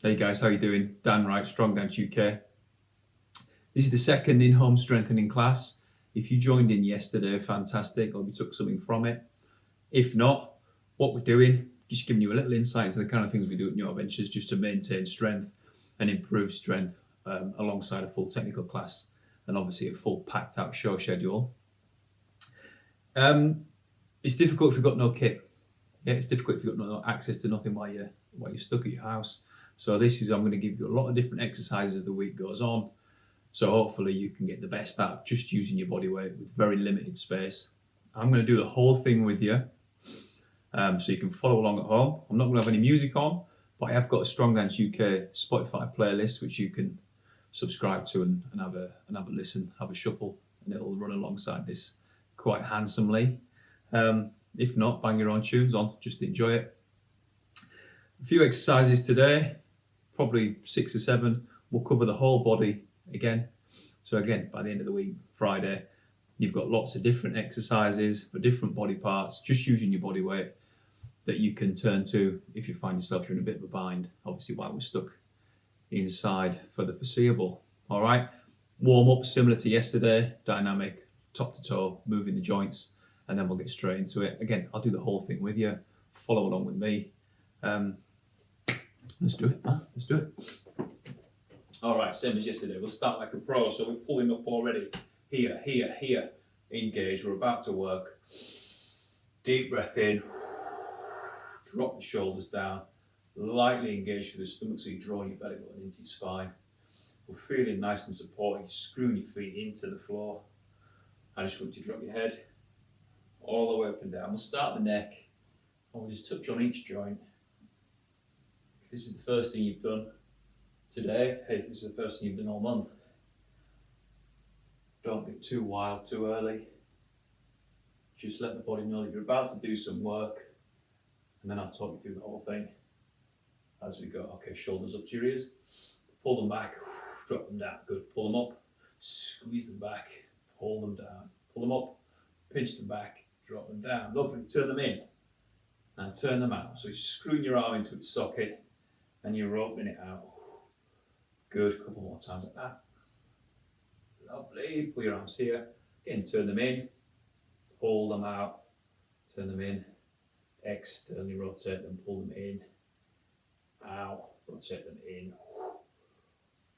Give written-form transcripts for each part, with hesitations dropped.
Hey guys, how you doing? Dan Wright, Strong Dance UK. This is the second in-home strengthening class. If you joined in yesterday, fantastic, or you took something from it. If not, what we're doing, just giving you a little insight into the kind of things we do at New Ventures just to maintain strength and improve strength alongside a full technical class and obviously a full packed out show schedule. It's difficult if you've got no kit. Yeah, it's difficult if you've got no access to nothing while you're stuck at your house. So I'm going to give you a lot of different exercises as the week goes on. So hopefully you can get the best out of just using your body weight with very limited space. I'm going to do the whole thing with you, so you can follow along at home. I'm not going to have any music on, but I have got a Strong Dance UK Spotify playlist which you can subscribe to and have a listen, have a shuffle, and it'll run alongside this quite handsomely. If not, bang your own tunes on, just enjoy it. A few exercises today, probably 6 or 7. We'll cover the whole body again. So again, by the end of the week, Friday, you've got lots of different exercises for different body parts, just using your body weight that you can turn to if you find yourself you're in a bit of a bind, obviously while we're stuck inside for the foreseeable. All right, warm up similar to yesterday, dynamic, top to toe, moving the joints, and then we'll get straight into it. Again, I'll do the whole thing with you, follow along with me. Let's do it, man. Let's do it. All right, same as yesterday. We'll start like a pro. So we're pulling up already. Here, here, here. Engage. We're about to work. Deep breath in. Drop the shoulders down. Lightly engage through the stomach so you're drawing your belly button into your spine. We're feeling nice and supported. You're screwing your feet into the floor. I just want you to drop your head all the way up and down. We'll start the neck and we'll just touch on each joint. If this is the first thing you've done today, hey, if this is the first thing you've done all month, don't get too wild too early. Just let the body know that you're about to do some work, and then I'll talk you through the whole thing as we go. Okay, shoulders up to your ears, pull them back, drop them down, good, pull them up, squeeze them back, pull them down, pull them up, pinch them back, drop them down, lovely, turn them in and turn them out. So you're screwing your arm into its socket and you're opening it out. Good, couple more times like that. Lovely, pull your arms here. Again, turn them in, pull them out, turn them in, externally rotate them, pull them in, out, rotate them in,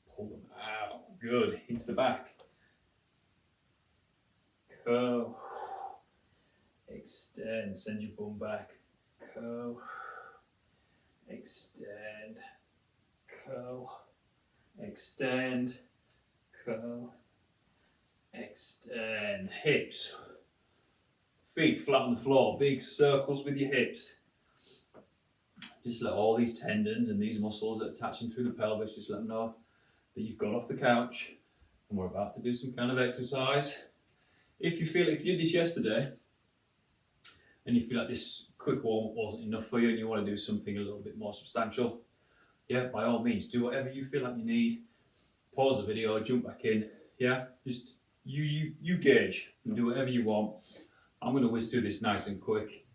pull them out. Good, into the back. Curl, extend, send your bum back, curl, extend, curl, extend, curl, extend. Hips, feet flat on the floor, big circles with your hips. Just let all these tendons and these muscles that are attaching through the pelvis, just let them know that you've got off the couch and we're about to do some kind of exercise. If you did this yesterday and you feel like this quick warm-up wasn't enough for you and you want to do something a little bit more substantial, yeah, by all means, do whatever you feel like you need. Pause the video, jump back in. Yeah, just you gauge and do whatever you want. I'm going to whiz through this nice and quick.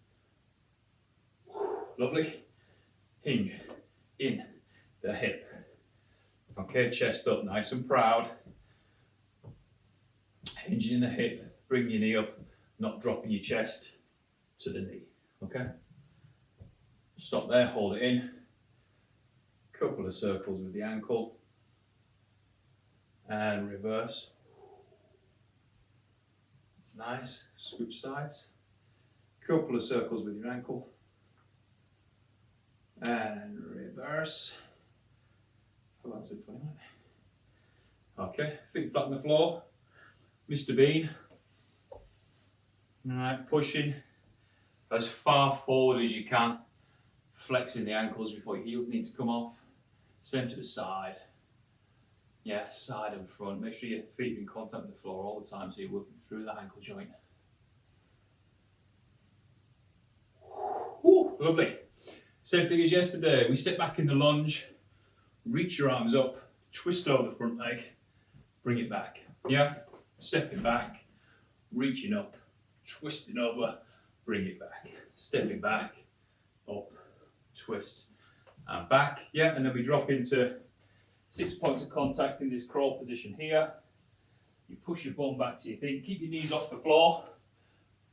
Lovely. Hinge in the hip. Okay, chest up, nice and proud. Hinge in the hip, bring your knee up, not dropping your chest to the knee. Okay? Stop there, hold it in. Couple of circles with the ankle. And reverse. Nice, switch sides. Couple of circles with your ankle. And reverse. Oh, that's a bit funny, isn't it? Okay, feet flat on the floor. Mr. Bean. Alright, pushing as far forward as you can. Flexing the ankles before your heels need to come off. Same to the side. Yeah, side and front. Make sure your feet are in contact with the floor all the time so you're working through that ankle joint. Woo, lovely. Same thing as yesterday. We step back in the lunge, reach your arms up, twist over the front leg, bring it back. Yeah, stepping back, reaching up, twisting over, bring it back. Stepping back, up, twist, and back. Yeah, and then we drop into 6 points of contact in this crawl position here. You push your bum back to your thing. Keep your knees off the floor.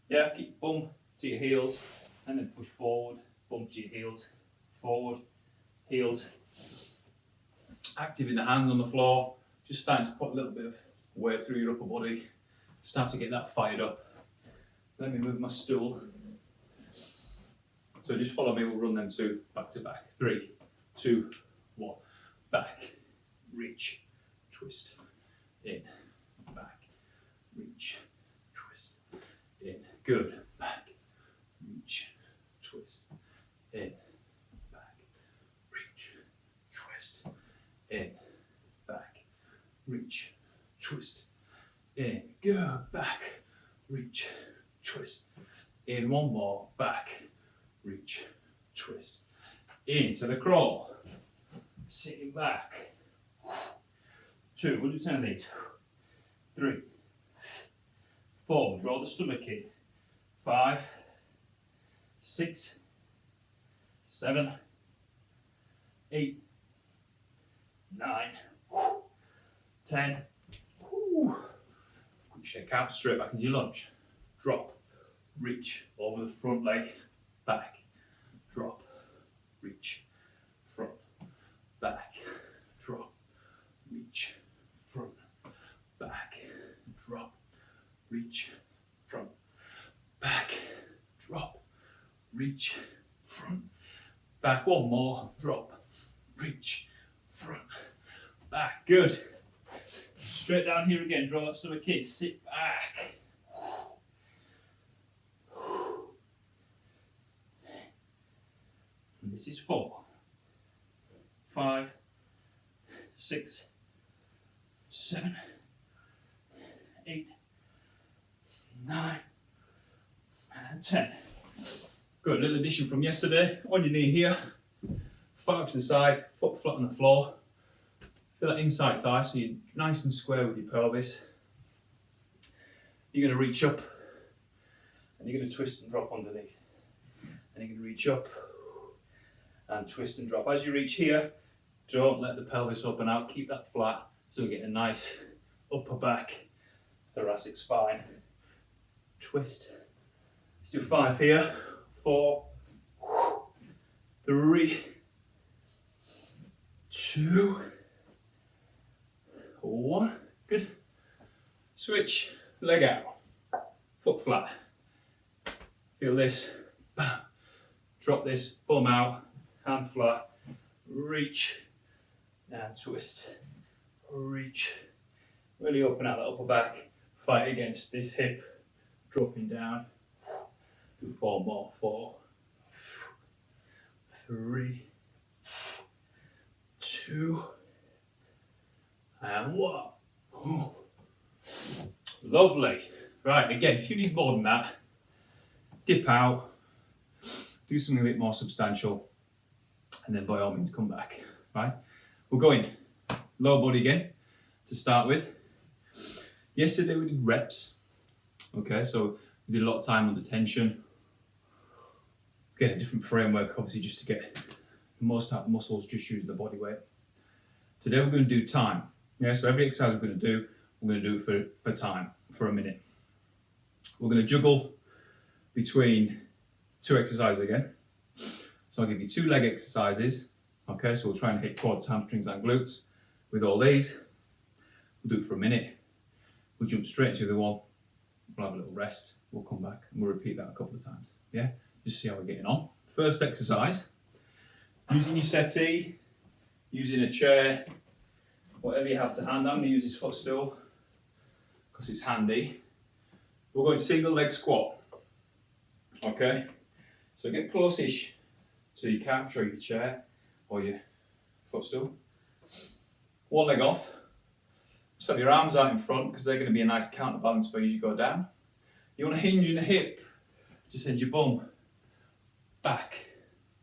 Yeah, keep your bum to your heels, and then push forward, bum to your heels, forward, heels. Active in the hands on the floor. Just starting to put a little bit of weight through your upper body. Start to get that fired up. Let me move my stool. So just follow me, we'll run them two back to back. 3, 2, 1. Back, reach, twist, in, back, reach, twist, in. Good. Back, reach, twist, in, back, reach, twist, in, back, reach, twist, in. Good. Back, reach, twist, in. One more. Back, reach, twist, into the crawl. Sitting back. 2, we'll do 10 of these. 3, 4, draw the stomach in. 5, 6, 7, 8, 9, 10. Quick shake out, straight back into your lunge. Drop, reach, over the front leg, back, drop, reach, front, back, drop, reach, front, back, drop, reach, front, back, drop, reach, front, back. One more, drop, reach, front, back. Good. Straight down here again, draw that stomach in, sit back. And this is 4, 5, 6, 7, 8, 9, and 10. Good, little addition from yesterday. On your knee here, far to the side, foot flat on the floor. Feel that inside thigh, so you're nice and square with your pelvis. You're going to reach up, and you're going to twist and drop underneath. And you're going to reach up, and twist and drop. As you reach here, don't let the pelvis open out, keep that flat so we get a nice upper back, thoracic spine. Twist. Let's do 5 here. 4, 3, 2, 1. Good. Switch, leg out, foot flat. Feel this. Drop this, bum out, hand flat, reach, and twist, reach. Really open out the upper back, fight against this hip, dropping down. Do 4 more, 4, 3, 2, and 1. Lovely. Right, again, if you need more than that, dip out, do something a bit more substantial, and then by all means come back. Right, we're going lower body again to start with. Yesterday we did reps. Okay, so we did a lot of time under tension. Again, a different framework, obviously, just to get the most out of the muscles, just using the body weight. Today we're going to do time. Yeah, so every exercise we're going to do it for time, for a minute. We're going to juggle between 2 exercises again. So I'll give you 2 leg exercises. Okay, so we'll try and hit quads, hamstrings and glutes with all these. We'll do it for a minute. We'll jump straight to the one. We'll have a little rest. We'll come back and we'll repeat that a couple of times. Yeah, just see how we're getting on. First exercise, using your settee, using a chair, whatever you have to hand. I'm going to use this footstool because it's handy. We're going single leg squat. Okay, so get close-ish to your couch or your chair or your footstool. One leg off. Just have your arms out in front because they're going to be a nice counterbalance for you as you go down. You want to hinge in the hip. Just send your bum back.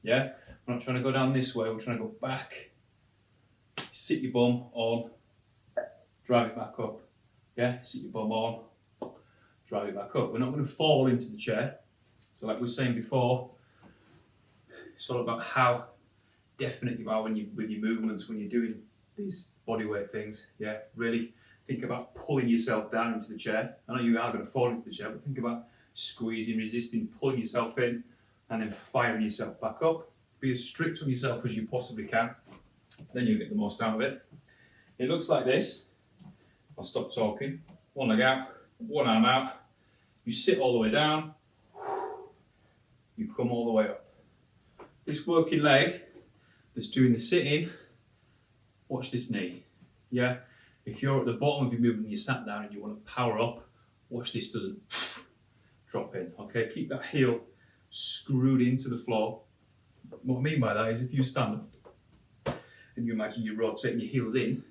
Yeah, we're not trying to go down this way, we're trying to go back. Sit your bum on, drive it back up. Yeah, sit your bum on, drive it back up. We're not going to fall into the chair. So like we were saying before, it's all about how definite you are when you with your movements when you're doing these bodyweight things. Yeah, really think about pulling yourself down into the chair. I know you are going to fall into the chair, but think about squeezing, resisting, pulling yourself in, and then firing yourself back up. Be as strict on yourself as you possibly can. Then you'll get the most out of it. It looks like this. I'll stop talking. One leg out, one arm out. You sit all the way down. You come all the way up. This working leg that's doing the sitting, watch this knee. Yeah? If you're at the bottom of your movement and you sat down and you want to power up, watch this doesn't drop in. Okay? Keep that heel screwed into the floor. What I mean by that is if you stand up and you imagine you're rotating your heels in,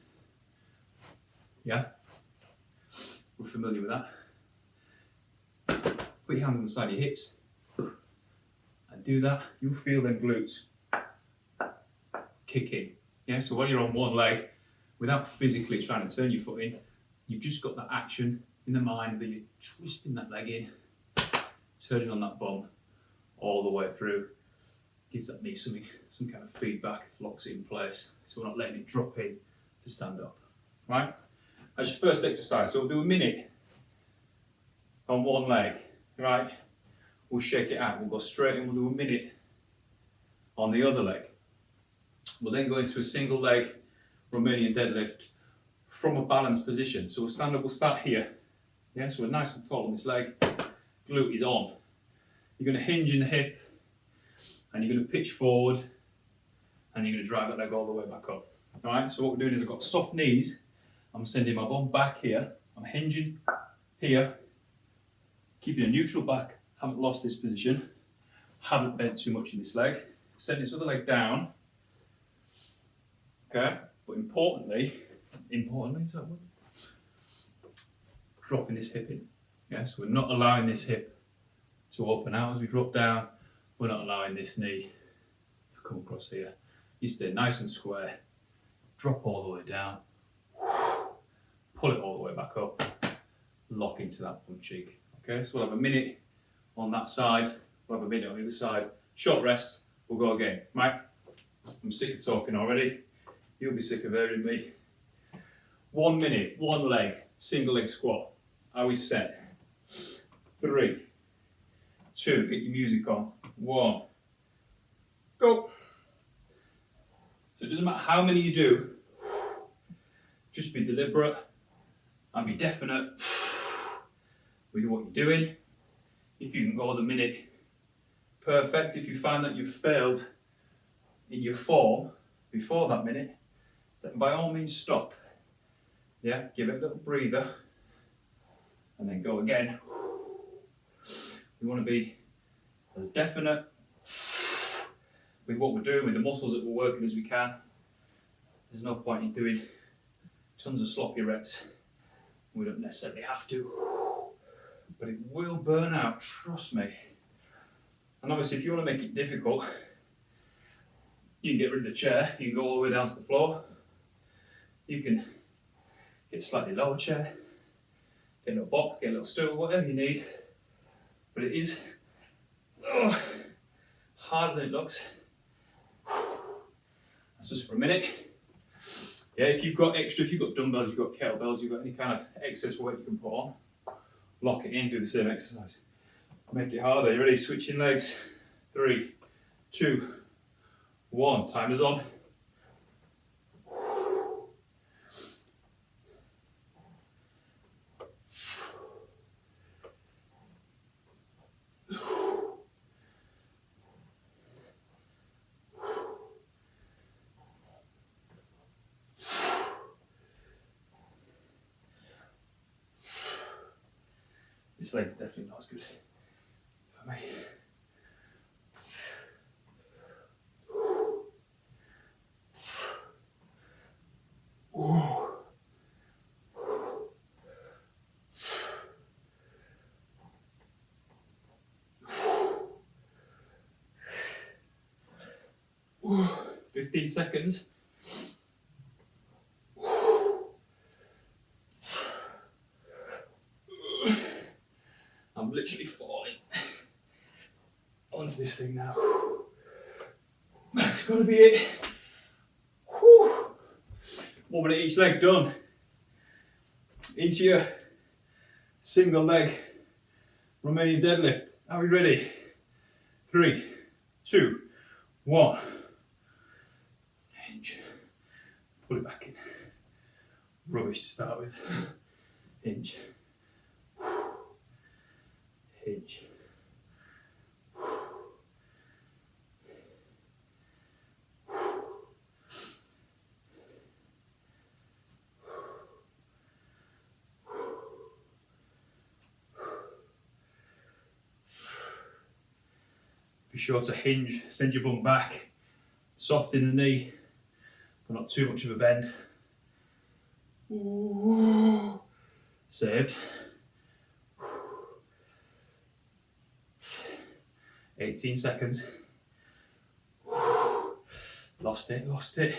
yeah? We're familiar with that. Put your hands on the side of your hips and do that. You'll feel them glutes kick in. Yeah, so when you're on one leg, without physically trying to turn your foot in, you've just got that action in the mind that you're twisting that leg in, turning on that bum all the way through. Gives that knee some kind of feedback, locks it in place, so we're not letting it drop in to stand up. Right? That's your first exercise. So we'll do a minute on one leg. Right? We'll shake it out. We'll go straight in. We'll do a minute on the other leg. We'll then go into a single leg Romanian deadlift from a balanced position. So we'll stand up. We'll start here. Yeah. So we're nice and tall on this leg. Glute is on. You're going to hinge in the hip, and you're going to pitch forward, and you're going to drive that leg all the way back up. All right. So what we're doing is I've got soft knees. I'm sending my bum back here. I'm hinging here, keeping a neutral back. Haven't lost this position. Haven't bent too much in this leg. Send this other leg down. Okay, but importantly, is that one? Dropping this hip in. Yeah, so we're not allowing this hip to open out as we drop down. We're not allowing this knee to come across here. You stay nice and square. Drop all the way down. Pull it all the way back up. Lock into that bum cheek. Okay, so we'll have a minute on that side. We'll have a minute on the other side. Short rest. We'll go again. Right? I'm sick of talking already. You'll be sick of hearing me. 1 minute, one leg, single leg squat. Are we set? 3, 2, get your music on. 1, go. So it doesn't matter how many you do, just be deliberate and be definite with what you're doing. If you can go the minute, perfect. If you find that you've failed in your form before that minute, then by all means stop. Yeah, give it a little breather and then go again. We want to be as definite with what we're doing, with the muscles that we're working as we can. There's no point in doing tons of sloppy reps. We don't necessarily have to, but it will burn out, trust me. And obviously if you want to make it difficult, you can get rid of the chair, you can go all the way down to the floor. You can get a slightly lower chair, get a little box, get a little stool, whatever you need. But it is harder than it looks. That's just for a minute. Yeah, if you've got dumbbells, you've got kettlebells, you've got any kind of excess weight you can put on, lock it in, do the same exercise. Make it harder. You ready? Switching legs. 3, 2, 1. Timer's on. This leg's definitely not as good for me. Ooh. 15 seconds. I'm literally falling onto this thing now. That's got to be it. Whew. 1 minute each leg done. Into your single leg Romanian deadlift. Are we ready? 3, 2, 1. Hinge. Pull it back in. Rubbish to start with. Hinge. Hinge. Be sure to hinge, send your bum back, soft in the knee, but not too much of a bend. Ooh. Saved. 18 seconds. Lost it, lost it.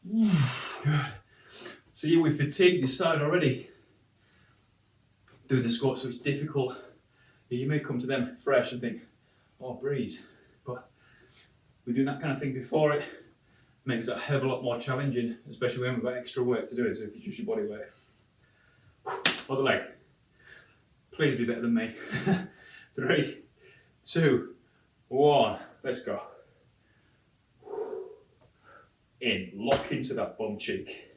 Good. So yeah, we've fatigued this side already. Doing the squat, so it's difficult. Yeah, you may come to them fresh and think, oh, breeze. But we're doing that kind of thing before it. Makes it a hell of a lot more challenging, especially when we've got extra weight to do it. So if you just your body weight. Other leg. Please be better than me. 3, 2, 1. Let's go. In, lock into that bum cheek.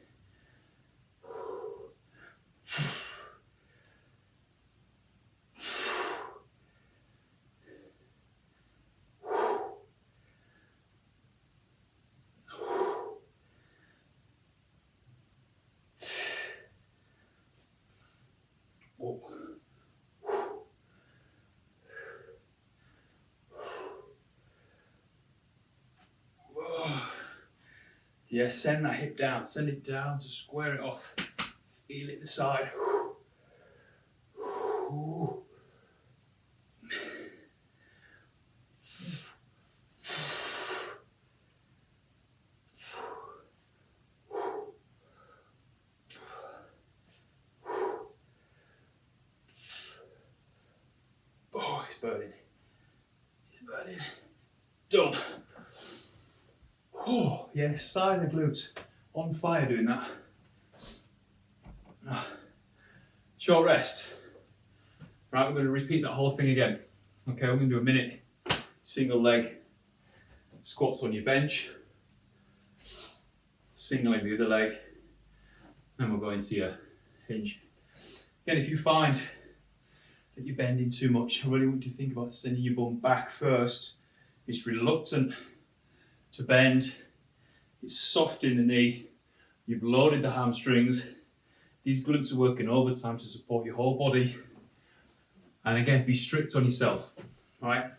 Yeah, send that hip down, send it down to square it off. Feel it the side. Oh, it's burning. It's burning. Done. Oh, yes, side of the glutes. On fire doing that. Short rest. Right, we're going to repeat that whole thing again. Okay, we're going to do a minute single leg squats on your bench. Single leg the other leg. Then we'll go into your hinge. Again, if you find that you're bending too much, I really want you to think about sending your bum back first. It's reluctant to bend. It's soft in the knee. You've loaded the hamstrings. These glutes are working overtime to support your whole body. And again, be strict on yourself, right?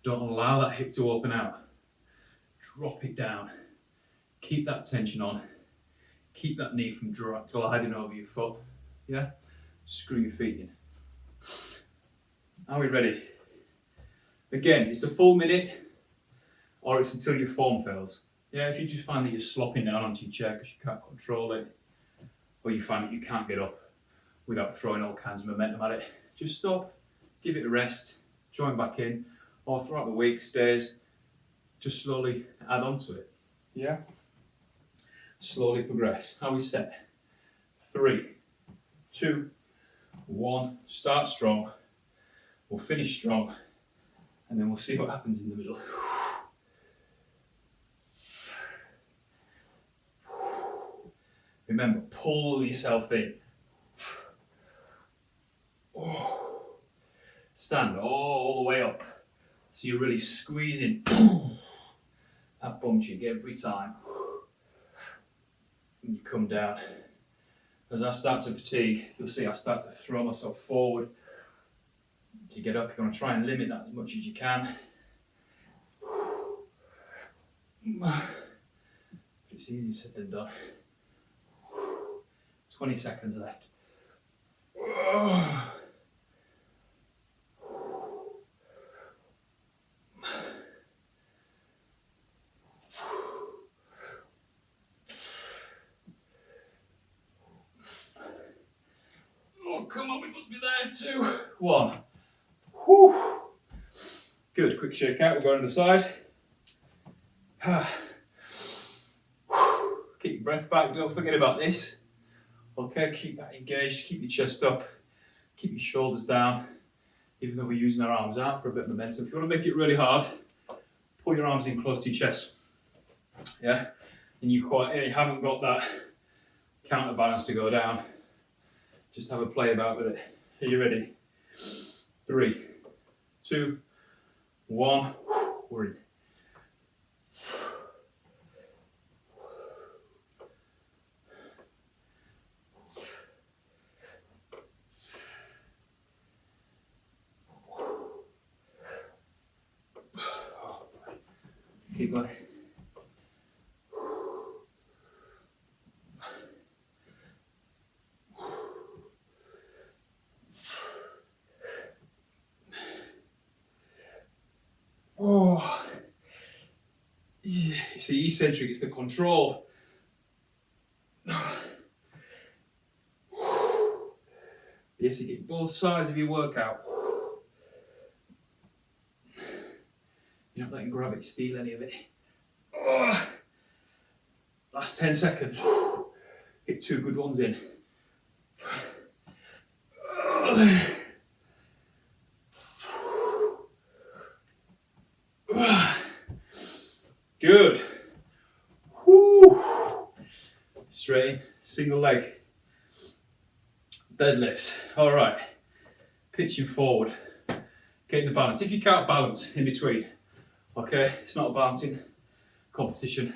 Don't allow that hip to open out. Drop it down. Keep that tension on. Keep that knee from gliding over your foot. Yeah? Screw your feet in. Are we ready? Again, it's a full minute, or it's until your form fails. Yeah, if you just find that you're slopping down onto your chair because you can't control it, or you find that you can't get up without throwing all kinds of momentum at it, just stop, give it a rest, join back in, or throughout the week, stays, just slowly add on to it. Yeah? Slowly progress. How we set? 3, 2, 1. Start strong. We'll finish strong, and then we'll see what happens in the middle. Remember, pull yourself in. Stand all the way up. So you're really squeezing that bum cheek every time. And you come down. As I start to fatigue, you'll see I start to throw myself forward. To get up, you're going to try and limit that as much as you can. It's easier said than done. 20 seconds left. must be there. 2, 1. Whew. Good, quick shake out, we'll go on the side. Keep your breath back, don't forget about this. Okay, keep that engaged, keep your chest up, keep your shoulders down, even though we're using our arms out for a bit of momentum. If you want to make it really hard, pull your arms in close to your chest. Yeah, and you haven't got that counterbalance to go down. Just have a play about with it. Are you ready? 3, 2, 1. We're in. Keep going. Oh, it's the eccentric, it's the control. Yes, you get both sides of your workout. You're not letting gravity steal any of it. Oh. Last 10 seconds. Get 2 good ones in. Good. Woo. Straight in, single leg. Deadlifts. All right. Pitching forward. Getting the balance. If you can't balance in between, okay, it's not a balancing competition.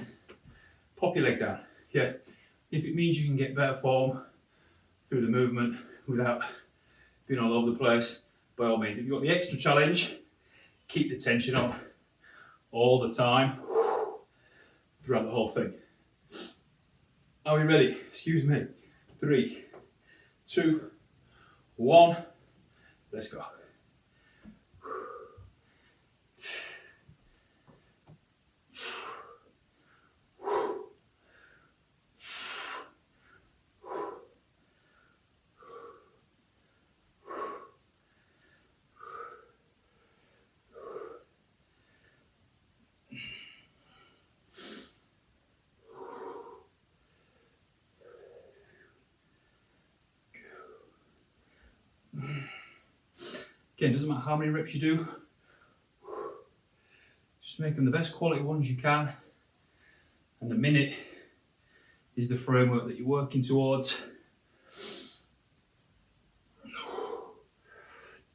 Pop your leg down. Yeah. If it means you can get better form through the movement without being all over the place, by all means. If you've got the extra challenge, keep the tension on all the time throughout the whole thing. Are we ready? Excuse me. 3, 2, 1. Let's go. Again, doesn't matter how many reps you do, just make them the best quality ones you can. And the minute is the framework that you're working towards.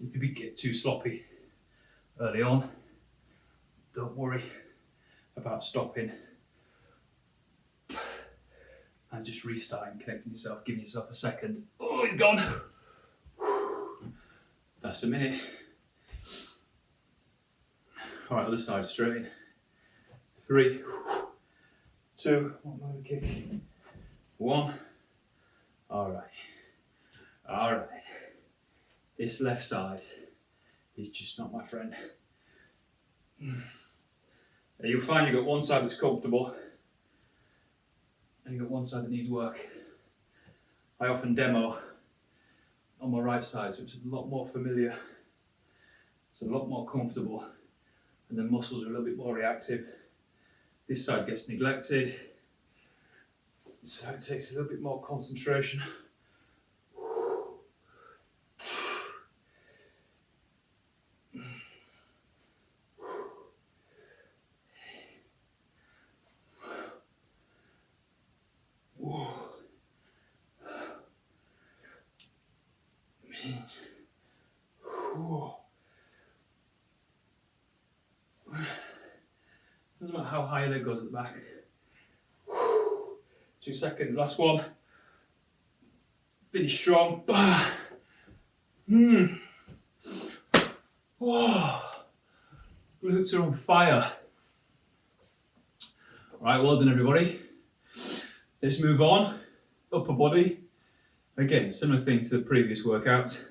If you get too sloppy early on, don't worry about stopping and just restarting, connecting yourself, giving yourself a second. Oh, he's gone. That's a minute. All right, other side, straight in. 3, 2, one more kick. 1. All right. All right. This left side is just not my friend. You'll find you've got one side that's comfortable and you've got one side that needs work. I often demo on my right side, so it's a lot more familiar, it's a lot more comfortable, and the muscles are a little bit more reactive. This side gets neglected, so it takes a little bit more concentration. Doesn't matter how high your leg goes at the back. 2 seconds, last one. Finish strong. Whoa. Glutes are on fire. Right, well done everybody. Let's move on. Upper body. Again, similar thing to the previous workouts.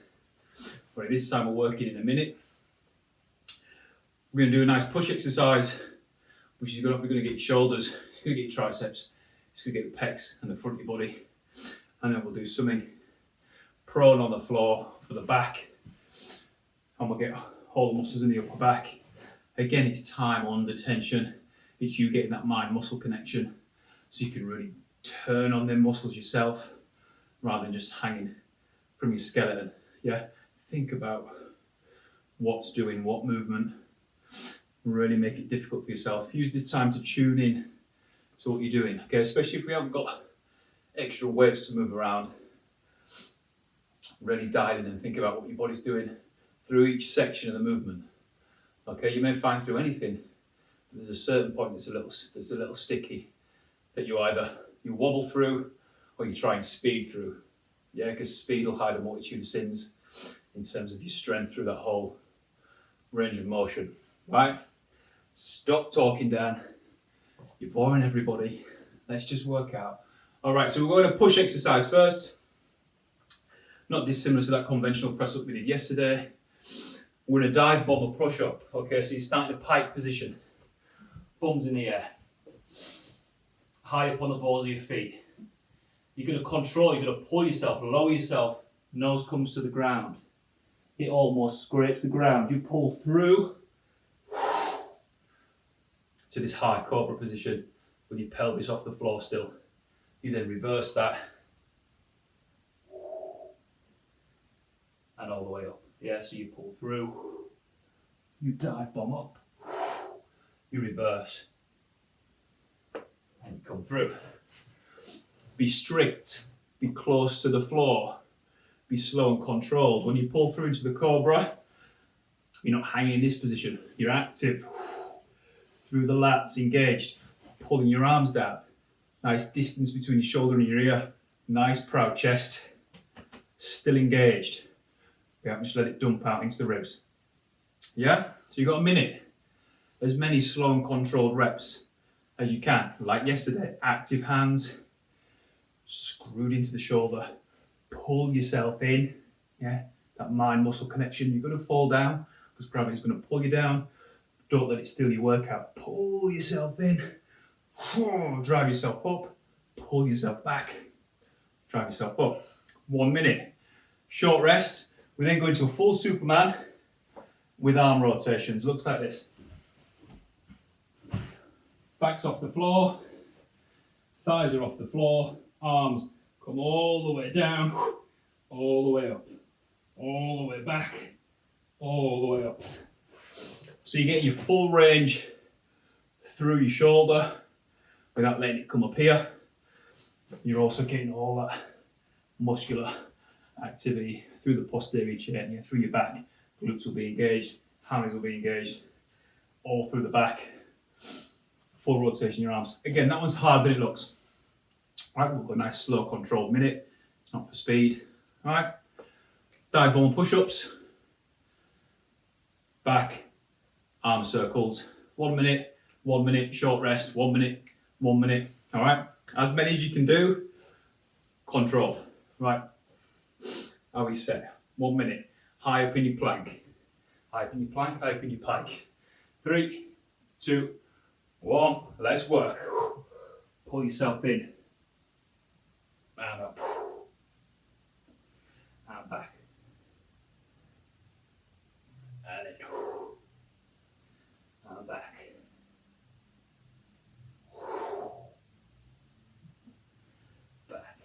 Right, this time we're working in a minute. We're going to do a nice push exercise, which is good if we're going to get your shoulders, it's going to get your triceps, it's going to get the pecs and the front of your body. And then we'll do something prone on the floor for the back, and we'll get all the muscles in the upper back. Again, it's time under tension. It's you getting that mind-muscle connection, so you can really turn on them muscles yourself, rather than just hanging from your skeleton. Yeah, think about what's doing what movement. Really make it difficult for yourself. Use this time to tune in to what you're doing. Okay, especially if we haven't got extra weights to move around. Really dial in and think about what your body's doing through each section of the movement. Okay, you may find through anything, but there's a certain point that's a little sticky, that you wobble through or you try and speed through. Yeah, because speed will hide a multitude of sins in terms of your strength through that whole range of motion. Right? Stop talking, Dan. You're boring everybody. Let's just work out. All right, so we're going to push exercise first. Not dissimilar to that conventional press up we did yesterday. We're going to dive bomb a push up. Okay, so you're starting to pike position. Bums in the air. High up on the balls of your feet. You're going to control, you're going to pull yourself, lower yourself. Nose comes to the ground. It almost scrapes the ground. You pull through to this high cobra position with your pelvis off the floor still. You then reverse that and all the way up. Yeah, so you pull through, you dive bomb up, you reverse, and you come through. Be strict, be close to the floor, be slow and controlled. When you pull through into the cobra, you're not hanging in this position, you're active. Through the lats, engaged, pulling your arms down. Nice distance between your shoulder and your ear. Nice proud chest, still engaged. We haven't just let it dump out into the ribs. Yeah? So you've got a minute. As many slow and controlled reps as you can. Like yesterday, active hands, screwed into the shoulder. Pull yourself in. Yeah? That mind-muscle connection. You're going to fall down because gravity's going to pull you down. Don't let it steal your workout. Pull yourself in. Drive yourself up. Pull yourself back. Drive yourself up. 1 minute. Short rest. We then go into a full Superman with arm rotations. Looks like this. Back's off the floor. Thighs are off the floor. Arms come all the way down. All the way up. All the way back. All the way up. So you get your full range through your shoulder without letting it come up here. You're also getting all that muscular activity through the posterior chain, yeah, through your back. Glutes will be engaged, hammies will be engaged, all through the back. Full rotation in your arms. Again, that one's harder than it looks. All right, we've got a nice slow controlled minute. It's not for speed. All right, dive bomb push-ups. Back, arm circles. 1 minute, short rest, 1 minute, 1 minute. All right, as many as you can do, controlled. Right, how we set? 1 minute, high up in your plank. High up in your plank, high up in your pike. 3, 2, 1, let's work. Pull yourself in. And up. And back. And in. And back. Back.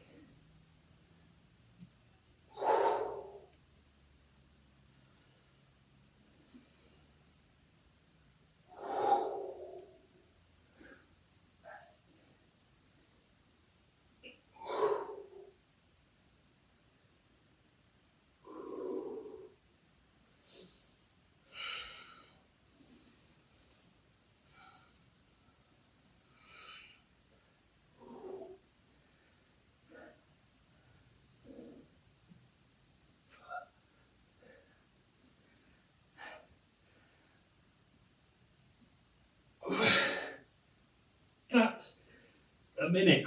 That's a minute.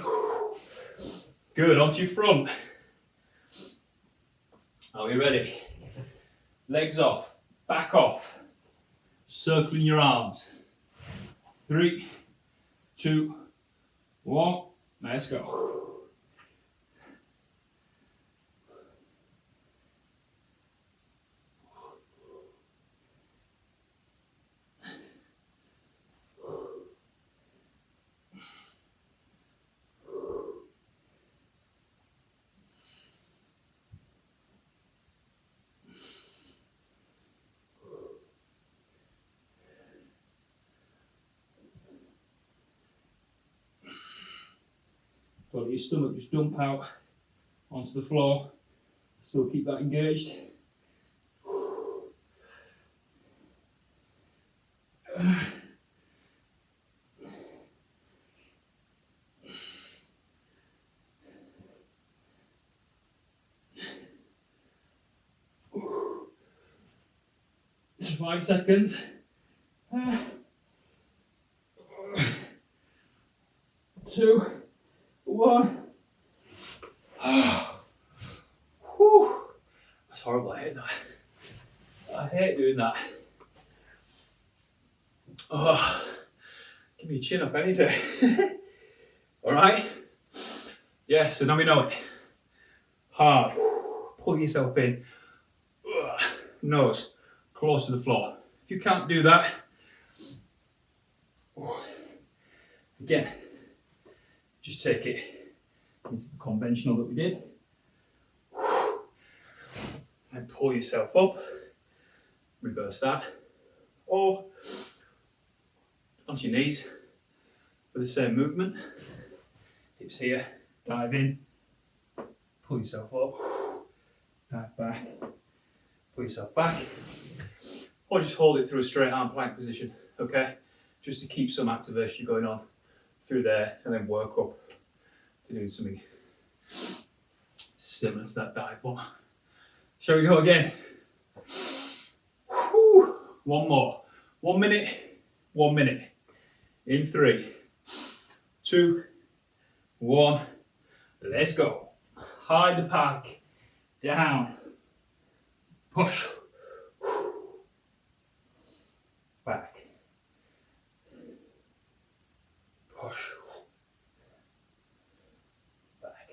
Good, onto your front. Are we ready? Legs off, back off. Circling your arms. 3, 2, 1, let's go. Don't let your stomach just dump out onto the floor. Still keep that engaged. Just 5 seconds. 2, 1. Whew. That's horrible, I hate that. I hate doing that. Oh, give me a chin up any day. Alright? Yeah, so now we know it. Hard. Pull yourself in. Nose close to the floor. If you can't do that, again, just take it into the conventional that we did. And pull yourself up. Reverse that. Or onto your knees for the same movement. Hips here, dive in, pull yourself up, dive back, pull yourself back, or just hold it through a straight arm plank position, okay? Just to keep some activation going on through there and then work up to doing something similar to that dive one. Shall we go again? Whew. One more. 1 minute, 1 minute. In 3, 2, 1. Let's go. Hide the pike. Down. Push. Back. Push. Back.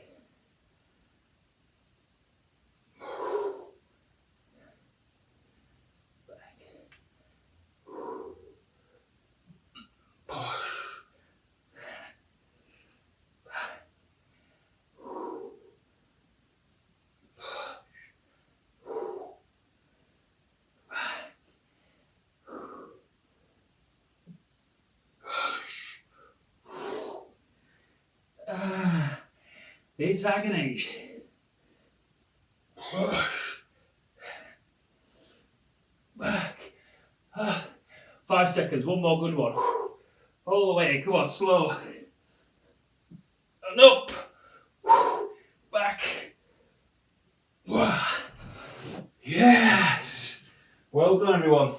It's agony. Push. Back. 5 seconds, one more good one. All the way, come on, slow. And up. Back. Yes. Well done, everyone.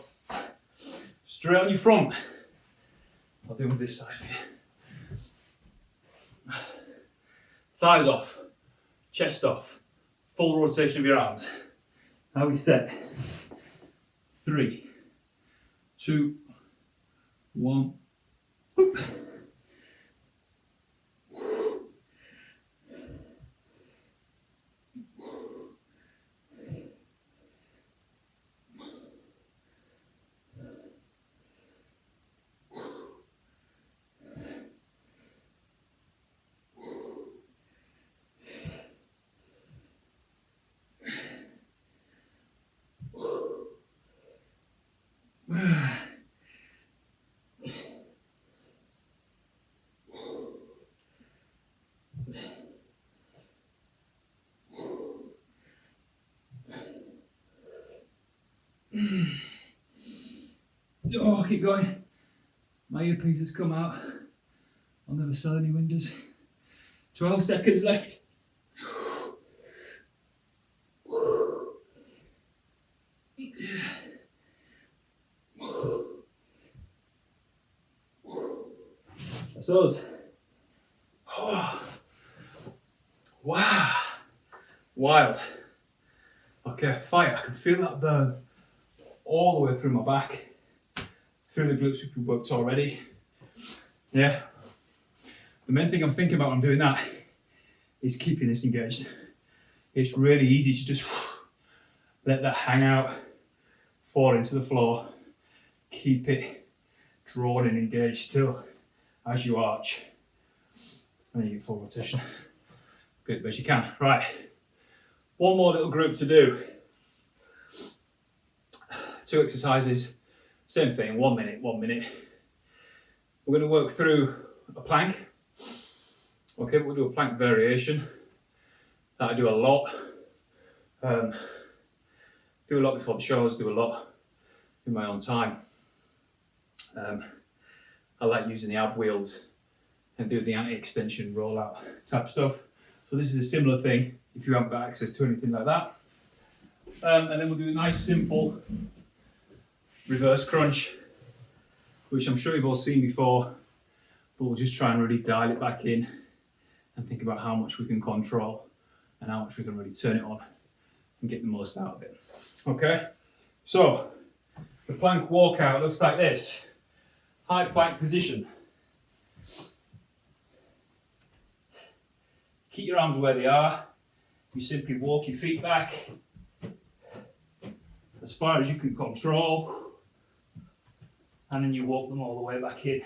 Straight on your front. I'll do it with this side for you. Thighs off, chest off, full rotation of your arms. Now we set. 3, 2, 1. Boop. Oh, keep going. My earpiece has come out. I'll never sell any windows. 12 seconds left. That's us. Oh. Wow. Wild. Okay, fire. I can feel that burn all the way through my back, through the glutes which we worked already. Yeah. The main thing I'm thinking about when I'm doing that is keeping this engaged. It's really easy to just let that hang out, fall into the floor, keep it drawn and engaged still as you arch, and then you get full rotation. Get the best you can. Right, one more little group to do. 2 exercises, same thing, 1 minute, 1 minute. We're going to work through a plank. Okay, we'll do a plank variation. That I do a lot. Do a lot before the shows, do a lot in my own time. I like using the ab wheels and do the anti-extension rollout type stuff. So this is a similar thing if you haven't got access to anything like that. And then we'll do a nice simple reverse crunch, which I'm sure you've all seen before, but we'll just try and really dial it back in and think about how much we can control and how much we can really turn it on and get the most out of it. Okay, so the plank walkout looks like this. High plank position. Keep your arms where they are. You simply walk your feet back as far as you can control, and then you walk them all the way back in.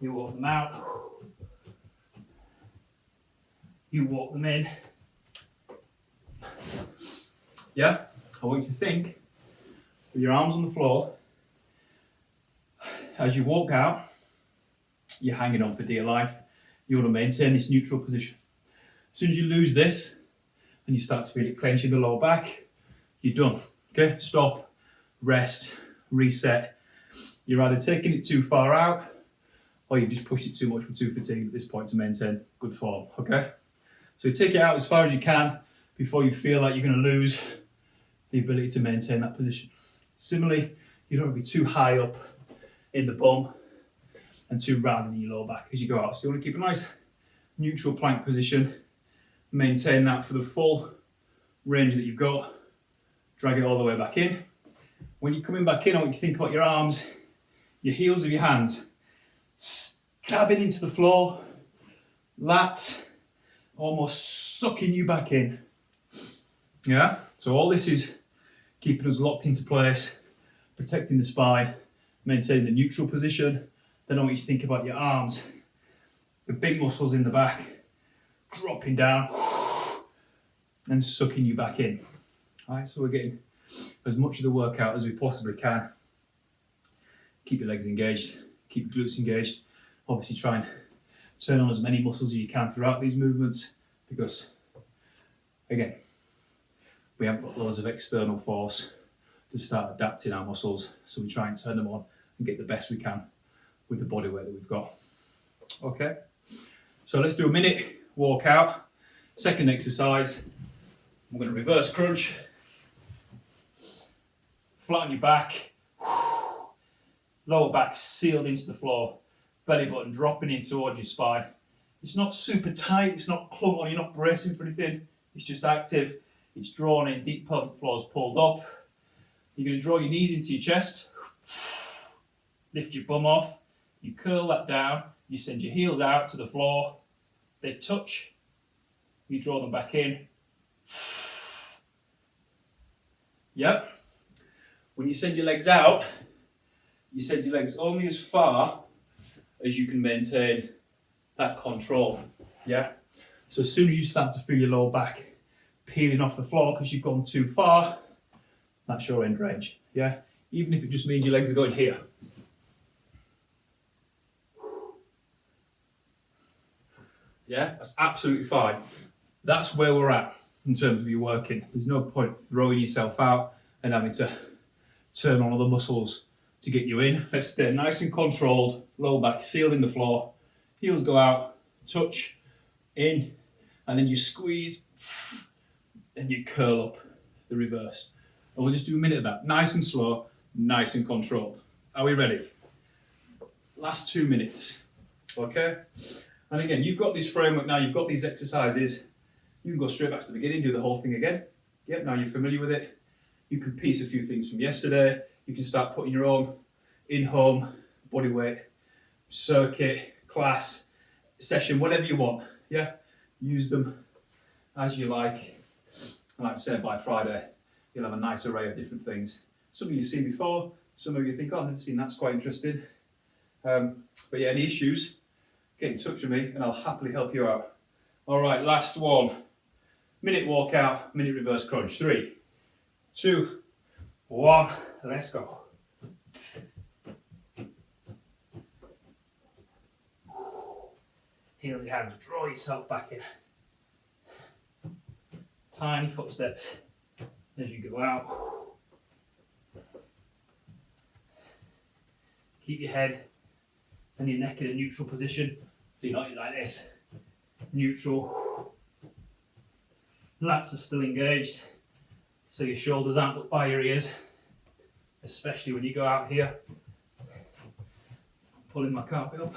You walk them out. You walk them in. Yeah, I want you to think with your arms on the floor. As you walk out, you're hanging on for dear life. You want to maintain this neutral position. As soon as you lose this and you start to feel it clenching the lower back, you're done. Okay, stop, rest, reset. You're either taking it too far out or you've just pushed it too much, we're too fatigued at this point to maintain good form. Okay, so take it out as far as you can before you feel like you're going to lose the ability to maintain that position. Similarly, you don't want to be too high up in the bum and too round in your lower back as you go out. So you want to keep a nice neutral plank position, maintain that for the full range that you've got, drag it all the way back in. When you're coming back in, I want you to think about your arms, your heels of your hands, stabbing into the floor, that almost sucking you back in. Yeah, so all this is keeping us locked into place, protecting the spine, maintaining the neutral position. Then I want you to think about your arms, the big muscles in the back, dropping down and sucking you back in. All right, so we're getting as much of the workout as we possibly can. Keep your legs engaged, keep your glutes engaged. Obviously try and turn on as many muscles as you can throughout these movements, because again, we haven't got loads of external force to start adapting our muscles, so we try and turn them on and get the best we can with the body weight that we've got. Okay, so let's do a minute walk out. Second exercise, we're going to reverse crunch, flatten your back, lower back sealed into the floor, belly button dropping in towards your spine. It's not super tight, it's not clung on, you're not bracing for anything, it's just active. It's drawn in, deep pelvic floor is pulled up. You're going to draw your knees into your chest, lift your bum off, you curl that down, you send your heels out to the floor, they touch, you draw them back in. Yep. When you send your legs out, you send your legs only as far as you can maintain that control. Yeah. So as soon as you start to feel your lower back peeling off the floor because you've gone too far, that's your end range. Yeah. Even if it just means your legs are going here. Yeah, that's absolutely fine. That's where we're at in terms of your working. There's no point throwing yourself out and having to turn on all the muscles to get you in. Let's stay nice and controlled, low back sealed in the floor, heels go out, touch, in, and then you squeeze and you curl up the reverse. And we'll just do a minute of that, nice and slow, nice and controlled. Are we ready? Last 2 minutes, okay? And again, you've got this framework now, you've got these exercises, you can go straight back to the beginning, do the whole thing again. Yep, now you're familiar with it. You can piece a few things from yesterday. You can start putting your own in-home body weight circuit, class, session, whatever you want. Yeah, use them as you like. And like I said, by Friday, you'll have a nice array of different things. Some of you've seen before, some of you think, oh, I've never seen that's quite interesting. But yeah, any issues, get in touch with me and I'll happily help you out. All right, last one. Minute walkout, minute reverse crunch. 3, 2, 1, let's go. Heels your hands, draw yourself back in. Tiny footsteps as you go out. Keep your head and your neck in a neutral position. So you're not like this. Neutral. Lats are still engaged. So your shoulders aren't up by your ears. Especially when you go out here. Pulling my carpet up.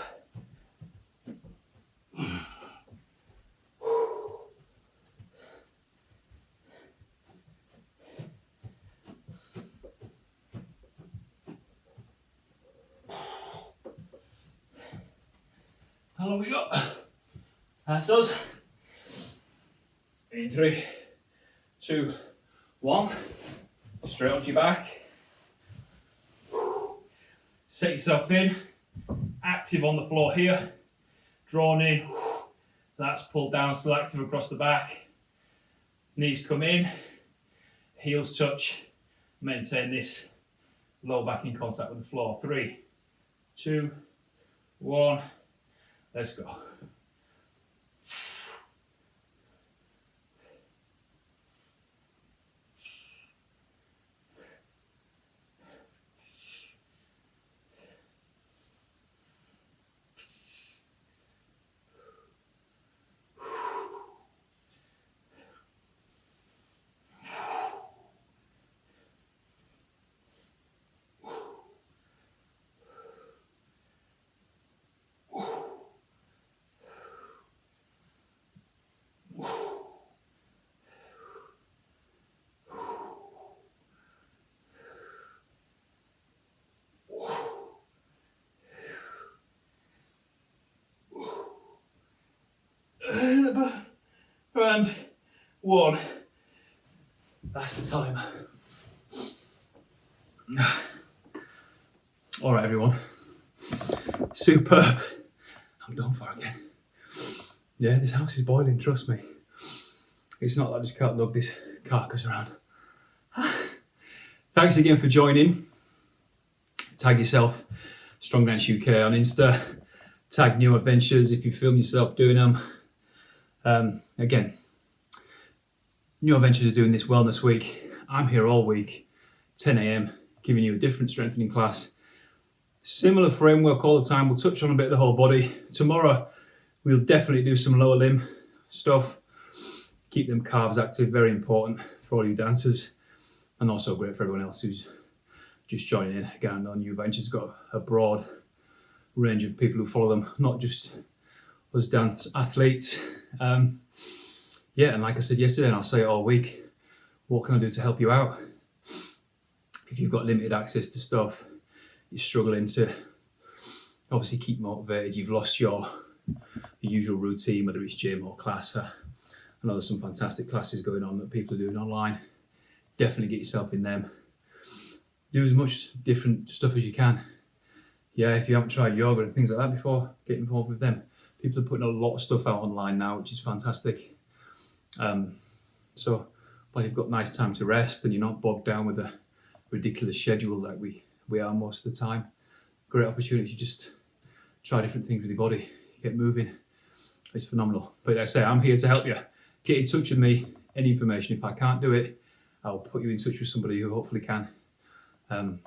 How long we got? That's us. In 3, 2, 1. Straight onto your back. Set yourself in. Active on the floor here. Drawn in. That's pulled down, still active across the back. Knees come in. Heels touch. Maintain this low back in contact with the floor. 3, 2, 1. Let's go. And 1. That's the timer. All right, everyone. Superb. I'm done for again. Yeah, this house is boiling, trust me. It's not that I just can't lug this carcass around. Thanks again for joining. Tag yourself, Strong Dance UK on Insta. Tag New Adventures if you film yourself doing them. Again, New Adventures are doing this Wellness Week. I'm here all week, 10 AM, giving you a different strengthening class. Similar framework all the time. We'll touch on a bit of the whole body. Tomorrow, we'll definitely do some lower limb stuff. Keep them calves active, very important for all you dancers. And also great for everyone else who's just joining in. Again, I know New Adventures got a broad range of people who follow them, not just us dance athletes. Yeah, and like I said yesterday, and I'll say it all week, what can I do to help you out? If you've got limited access to stuff, you're struggling to obviously keep motivated, you've lost your usual routine, whether it's gym or class. I know there's some fantastic classes going on that people are doing online. Definitely get yourself in them. Do as much different stuff as you can. Yeah, if you haven't tried yoga and things like that before, get involved with them. People are putting a lot of stuff out online now, which is fantastic. So, while you've got nice time to rest and you're not bogged down with a ridiculous schedule like we are most of the time, great opportunity to just try different things with your body, get moving. It's phenomenal. But like I say, I'm here to help you. Get in touch with me, any information. If I can't do it, I'll put you in touch with somebody who hopefully can. And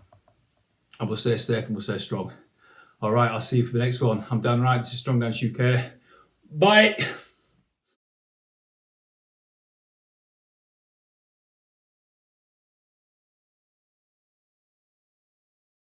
we'll stay safe and we'll stay strong. All right, I'll see you for the next one. I'm Dan Wright, this is Strong Dance UK. Bye.